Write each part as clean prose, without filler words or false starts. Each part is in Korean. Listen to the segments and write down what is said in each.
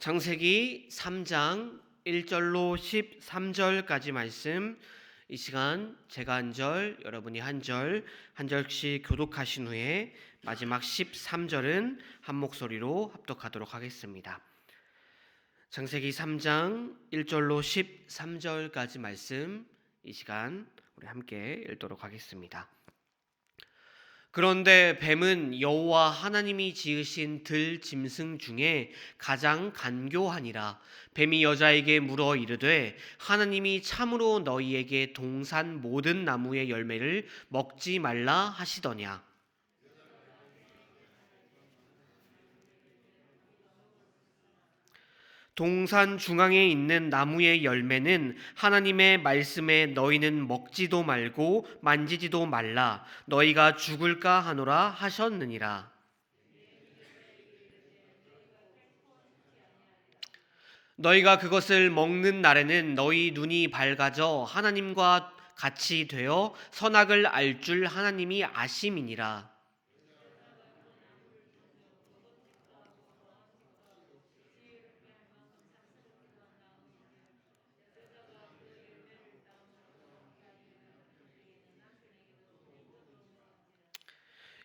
창세기 3장 1절로 13절까지 말씀, 이 시간 제가 한 절, 여러분이 한 절, 한 절씩 교독하신 후에 마지막 13절은 한 목소리로 합독하도록 하겠습니다. 창세기 3장 1절로 13절까지 말씀, 이 시간 우리 함께 읽도록 하겠습니다. 그런데 뱀은 여호와 하나님이 지으신 들 짐승 중에 가장 간교하니라. 뱀이 여자에게 물어 이르되 하나님이 참으로 너희에게 동산 모든 나무의 열매를 먹지 말라 하시더냐. 동산 중앙에 있는 나무의 열매는 하나님의 말씀에 너희는 먹지도 말고 만지지도 말라, 너희가 죽을까 하노라 하셨느니라. 너희가 그것을 먹는 날에는 너희 눈이 밝아져 하나님과 같이 되어 선악을 알 줄 하나님이 아심이니라.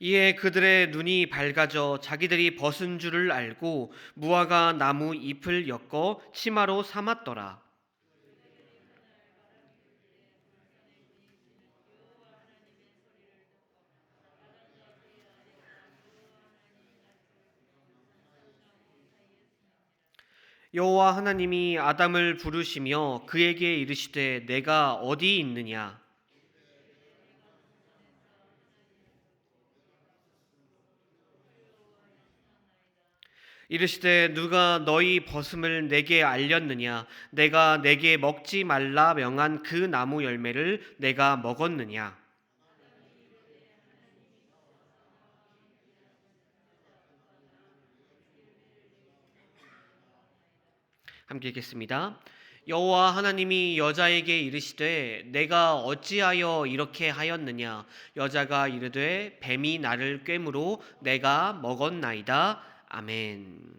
이에 그들의 눈이 밝아져 자기들이 벗은 줄을 알고 무화과 나무 잎을 엮어 치마로 삼았더라. 여호와 하나님이 아담을 부르시며 그에게 이르시되 내가 어디 있느냐. 이르시되 누가 너희 벗음을 내게 알렸느냐. 내가 내게 먹지 말라 명한 그 나무 열매를 내가 먹었느냐. 함께 읽겠습니다. 여호와 하나님이 여자에게 이르시되 내가 어찌하여 이렇게 하였느냐. 여자가 이르되 뱀이 나를 꿰므로 내가 먹었나이다. 아멘.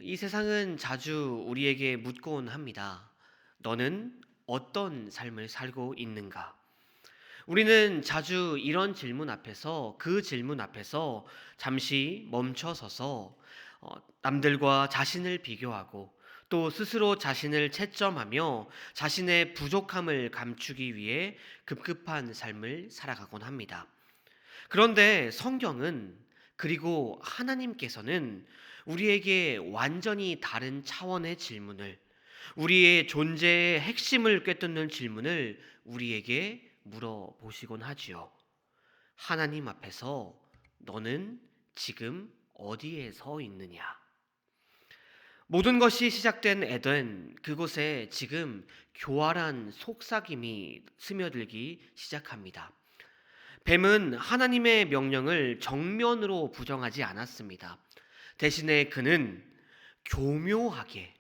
이 세상은 자주 우리에게 묻곤 합니다. 너는 어떤 삶을 살고 있는가? 우리는 자주 이런 질문 앞에서, 그 질문 앞에서 잠시 멈춰서서 남들과 자신을 비교하고 또 스스로 자신을 채점하며 자신의 부족함을 감추기 위해 급급한 삶을 살아가곤 합니다. 그런데 성경은, 그리고 하나님께서는 우리에게 완전히 다른 차원의 질문을, 우리의 존재의 핵심을 꿰뚫는 질문을 우리에게 물어보시곤 하지요. 하나님 앞에서 너는 지금 어디에 서 있느냐? 모든 것이 시작된 에덴, 그곳에 지금 교활한 속삭임이 스며들기 시작합니다. 뱀은 하나님의 명령을 정면으로 부정하지 않았습니다. 대신에 그는 교묘하게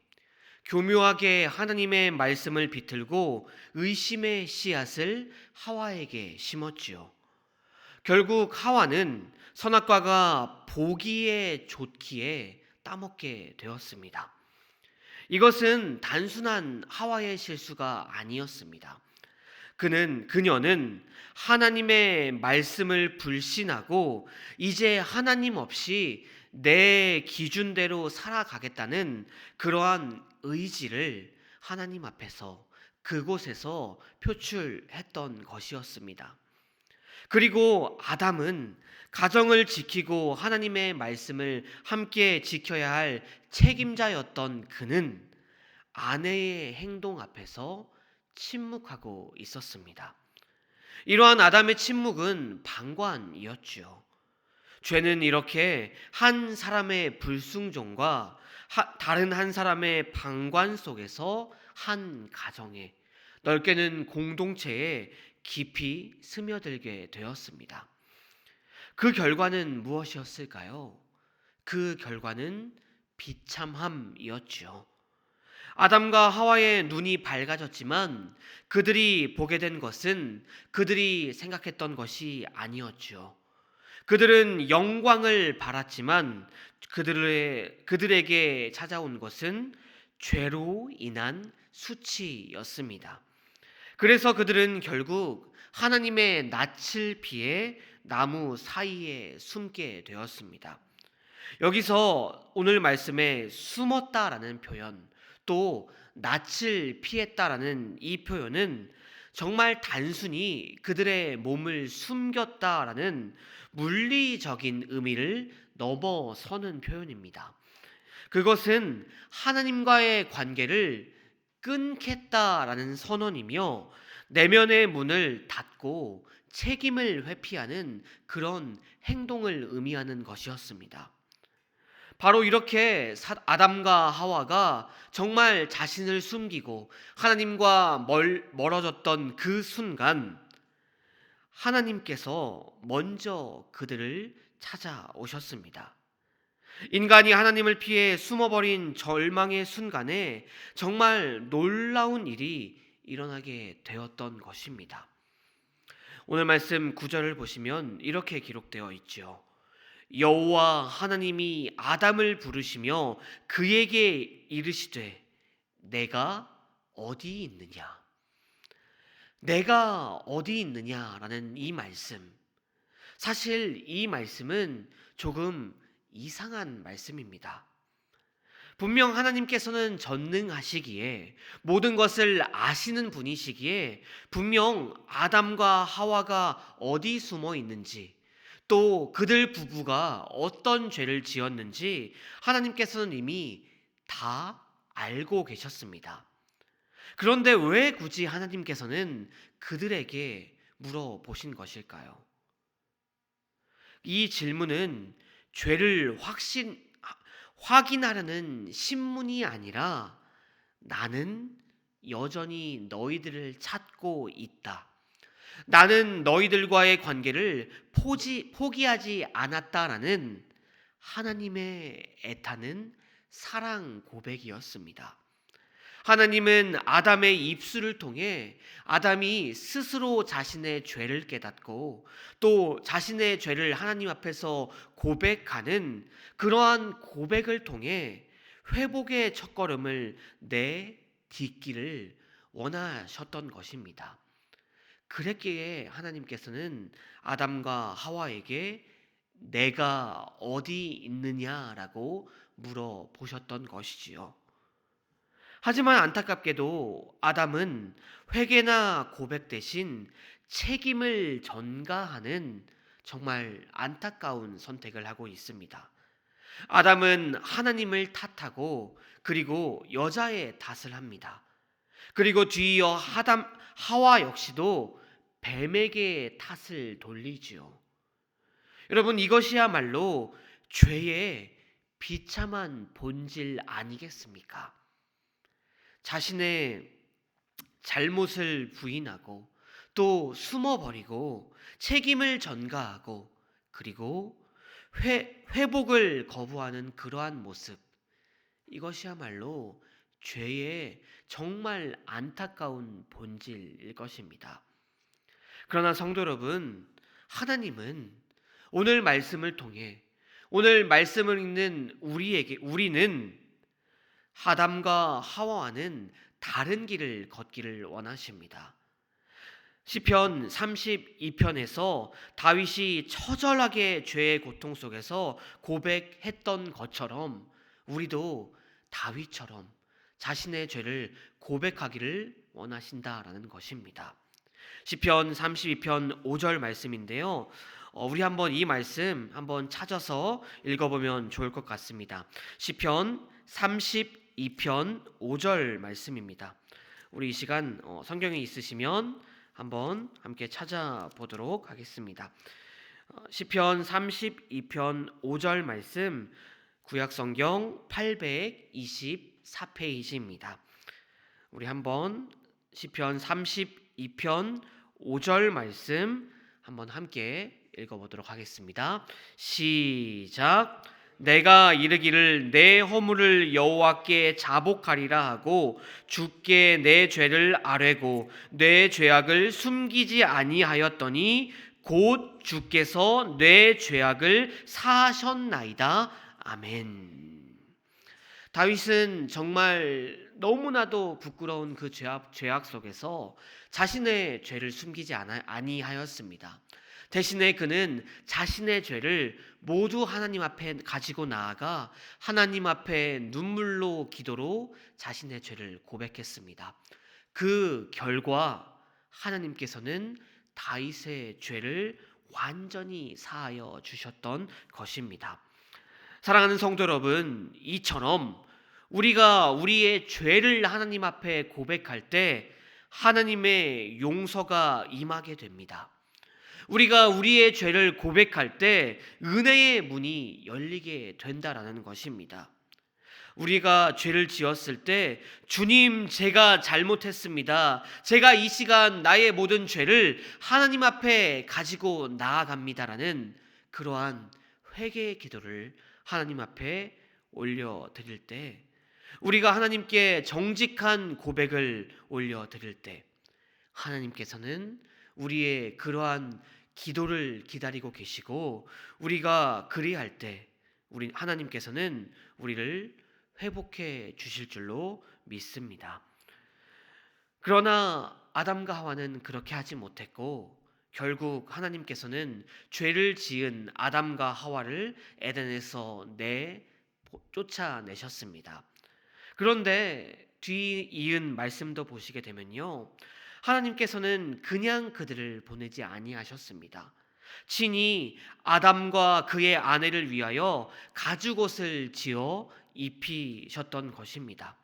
하나님의 말씀을 비틀고 의심의 씨앗을 하와에게 심었지요. 결국 하와는 선악과가 보기에 좋기에 따먹게 되었습니다. 이것은 단순한 하와의 실수가 아니었습니다. 그녀는 하나님의 말씀을 불신하고 이제 하나님 없이 내 기준대로 살아가겠다는 그러한 의지를 하나님 앞에서, 그곳에서 표출했던 것이었습니다. 그리고 아담은 가정을 지키고 하나님의 말씀을 함께 지켜야 할 책임자였던 그는 아내의 행동 앞에서 침묵하고 있었습니다. 이러한 아담의 침묵은 방관이었죠. 죄는 이렇게 한 사람의 불순종과 다른 한 사람의 방관 속에서 한 가정에, 넓게는 공동체에 깊이 스며들게 되었습니다. 그 결과는 무엇이었을까요? 그 결과는 비참함이었죠. 아담과 하와의 눈이 밝아졌지만 그들이 보게 된 것은 그들이 생각했던 것이 아니었죠. 그들은 영광을 바랐지만 그들에게 찾아온 것은 죄로 인한 수치였습니다. 그래서 그들은 결국 하나님의 낯을 피해 나무 사이에 숨게 되었습니다. 여기서 오늘 말씀에 숨었다라는 표현, 또 낯을 피했다라는 이 표현은 정말 단순히 그들의 몸을 숨겼다라는 물리적인 의미를 넘어서는 표현입니다. 그것은 하나님과의 관계를 끊겠다라는 선언이며 내면의 문을 닫고 책임을 회피하는 그런 행동을 의미하는 것이었습니다. 바로 이렇게 아담과 하와가 정말 자신을 숨기고 하나님과 멀어졌던 그 순간 하나님께서 먼저 그들을 찾아오셨습니다. 인간이 하나님을 피해 숨어버린 절망의 순간에 정말 놀라운 일이 일어나게 되었던 것입니다. 오늘 말씀 9절을 보시면 이렇게 기록되어 있죠. 여호와 하나님이 아담을 부르시며 그에게 이르시되 내가 어디 있느냐? 내가 어디 있느냐라는 이 말씀. 사실 이 말씀은 조금 이상한 말씀입니다. 분명 하나님께서는 전능하시기에 모든 것을 아시는 분이시기에 분명 아담과 하와가 어디 숨어 있는지 또 그들 부부가 어떤 죄를 지었는지 하나님께서는 이미 다 알고 계셨습니다. 그런데 왜 굳이 하나님께서는 그들에게 물어보신 것일까요? 이 질문은 죄를 확인하려는 신문이 아니라 나는 여전히 너희들을 찾고 있다. 나는 너희들과의 관계를 포기하지 않았다라는 하나님의 애타는 사랑 고백이었습니다. 하나님은 아담의 입술을 통해 아담이 스스로 자신의 죄를 깨닫고 또 자신의 죄를 하나님 앞에서 고백하는 그러한 고백을 통해 회복의 첫걸음을 내딛기를 원하셨던 것입니다. 그랬기에 하나님께서는 아담과 하와에게 내가 어디 있느냐라고 물어보셨던 것이지요. 하지만 안타깝게도 아담은 회개나 고백 대신 책임을 전가하는 정말 안타까운 선택을 하고 있습니다. 아담은 하나님을 탓하고 그리고 여자의 탓을 합니다. 그리고 뒤이어 하와 역시도 뱀에게 탓을 돌리지요. 여러분, 이것이야말로 죄의 비참한 본질 아니겠습니까? 자신의 잘못을 부인하고 또 숨어버리고 책임을 전가하고 그리고 회복을 거부하는 그러한 모습, 이것이야말로 죄의 정말 안타까운 본질일 것입니다. 그러나 성도 여러분, 하나님은 오늘 말씀을 통해 오늘 말씀을 읽는 우리는 아담과 하와와는 다른 길을 걷기를 원하십니다. 시편 32편에서 다윗이 처절하게 죄의 고통 속에서 고백했던 것처럼 우리도 다윗처럼 자신의 죄를 고백하기를 원하신다라는 것입니다. 시편 32편 5절 말씀인데요. 우리 한번 이 말씀 한번 찾아서 읽어보면 좋을 것 같습니다. 시편 32편 5절 말씀입니다. 우리 이 시간 성경에 있으시면 한번 함께 찾아보도록 하겠습니다. 시편 32편 5절 말씀 구약성경 824페이지입니다. 우리 한번 시편 32편 5절 말씀 한번 함께 읽어보도록 하겠습니다. 시작. 내가 이르기를 내 허물을 여호와께 자복하리라 하고 주께 내 죄를 아뢰고 내 죄악을 숨기지 아니하였더니 곧 주께서 내 죄악을 사하셨나이다. 아멘. 다윗은 정말 너무나도 부끄러운 그 죄악 속에서 자신의 죄를 숨기지 아니하였습니다. 대신에 그는 자신의 죄를 모두 하나님 앞에 가지고 나아가 하나님 앞에 눈물로 기도로 자신의 죄를 고백했습니다. 그 결과 하나님께서는 다윗의 죄를 완전히 사하여 주셨던 것입니다. 사랑하는 성도 여러분, 이처럼 우리가 우리의 죄를 하나님 앞에 고백할 때 하나님의 용서가 임하게 됩니다. 우리가 우리의 죄를 고백할 때 은혜의 문이 열리게 된다라는 것입니다. 우리가 죄를 지었을 때 주님, 제가 잘못했습니다. 제가 이 시간 나의 모든 죄를 하나님 앞에 가지고 나아갑니다라는 그러한 회개의 기도를 하나님 앞에 올려드릴 때, 우리가 하나님께 정직한 고백을 올려드릴 때 하나님께서는 우리의 그러한 기도를 기다리고 계시고, 우리가 그리할 때 하나님께서는 우리를 회복해 주실 줄로 믿습니다. 그러나 아담과 하와는 그렇게 하지 못했고, 결국 하나님께서는 죄를 지은 아담과 하와를 에덴에서 쫓아내셨습니다. 그런데 뒤이은 말씀도 보시게 되면요, 하나님께서는 그냥 그들을 보내지 아니하셨습니다. 친히 아담과 그의 아내를 위하여 가죽옷을 지어 입히셨던 것입니다.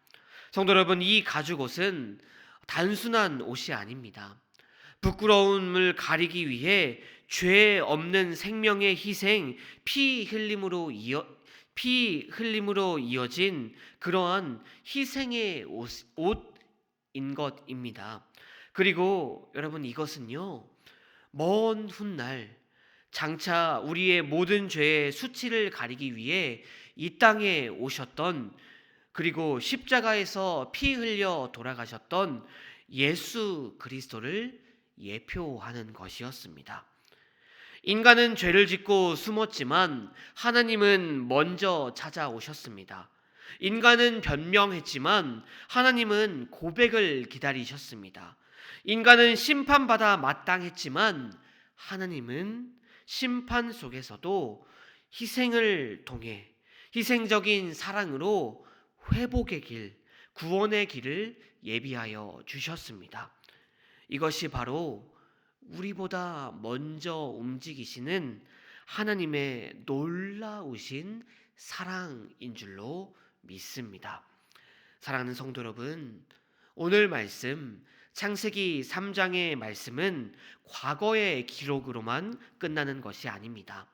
성도 여러분, 이 가죽옷은 단순한 옷이 아닙니다. 부끄러움을 가리기 위해 죄 없는 생명의 희생, 피 흘림으로 이어진 그러한 희생의 옷인 것입니다. 그리고 여러분, 이것은요, 먼 훗날 장차 우리의 모든 죄의 수치를 가리기 위해 이 땅에 오셨던, 그리고 십자가에서 피 흘려 돌아가셨던 예수 그리스도를 예표하는 것이었습니다. 인간은 죄를 짓고 숨었지만 하나님은 먼저 찾아오셨습니다. 인간은 변명했지만 하나님은 고백을 기다리셨습니다. 인간은 심판받아 마땅했지만 하나님은 심판 속에서도 희생을 통해 희생적인 사랑으로 회복의 길, 구원의 길을 예비하여 주셨습니다. 이것이 바로 우리보다 먼저 움직이시는 하나님의 놀라우신 사랑인 줄로 믿습니다. 사랑하는 성도 여러분, 오늘 말씀 창세기 3장의 말씀은 과거의 기록으로만 끝나는 것이 아닙니다.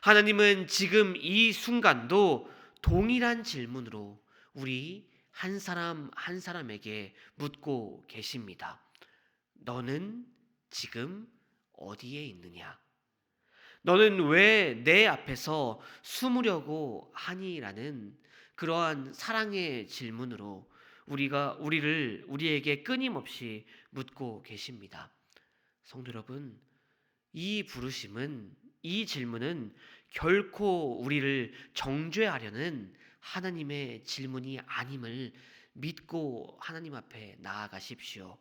하나님은 지금 이 순간도 동일한 질문으로 우리 한 사람 한 사람에게 묻고 계십니다. 너는 지금 어디에 있느냐? 너는 왜 내 앞에서 숨으려고 하니? 라는 그러한 사랑의 질문으로 우리에게 끊임없이 묻고 계십니다. 성도 여러분, 이 질문은 결코 우리를 정죄하려는 하나님의 질문이 아님을 믿고 하나님 앞에 나아가십시오.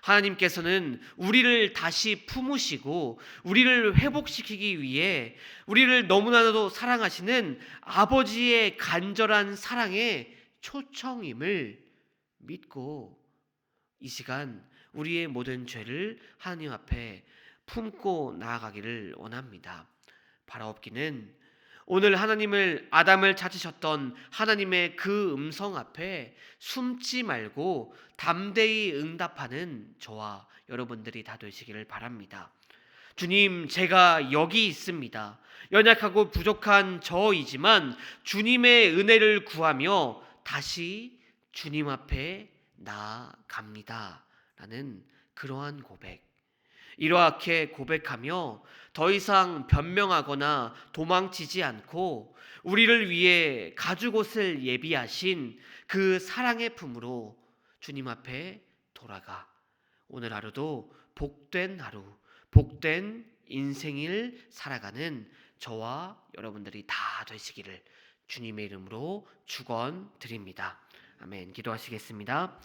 하나님께서는 우리를 다시 품으시고 우리를 회복시키기 위해 우리를 너무나도 사랑하시는 아버지의 간절한 사랑의 초청임을 믿고 이 시간 우리의 모든 죄를 하나님 앞에 품고 나아가기를 원합니다. 바라옵기는 오늘 아담을 찾으셨던 하나님의 그 음성 앞에 숨지 말고 담대히 응답하는 저와 여러분들이 다 되시기를 바랍니다. 주님, 제가 여기 있습니다. 연약하고 부족한 저이지만 주님의 은혜를 구하며 다시 주님 앞에 나아갑니다. 라는 그러한 고백. 이렇게 고백하며 더 이상 변명하거나 도망치지 않고 우리를 위해 가죽옷을 예비하신 그 사랑의 품으로 주님 앞에 돌아가 오늘 하루도 복된 하루, 복된 인생을 살아가는 저와 여러분들이 다 되시기를 주님의 이름으로 축원드립니다. 아멘. 기도하시겠습니다.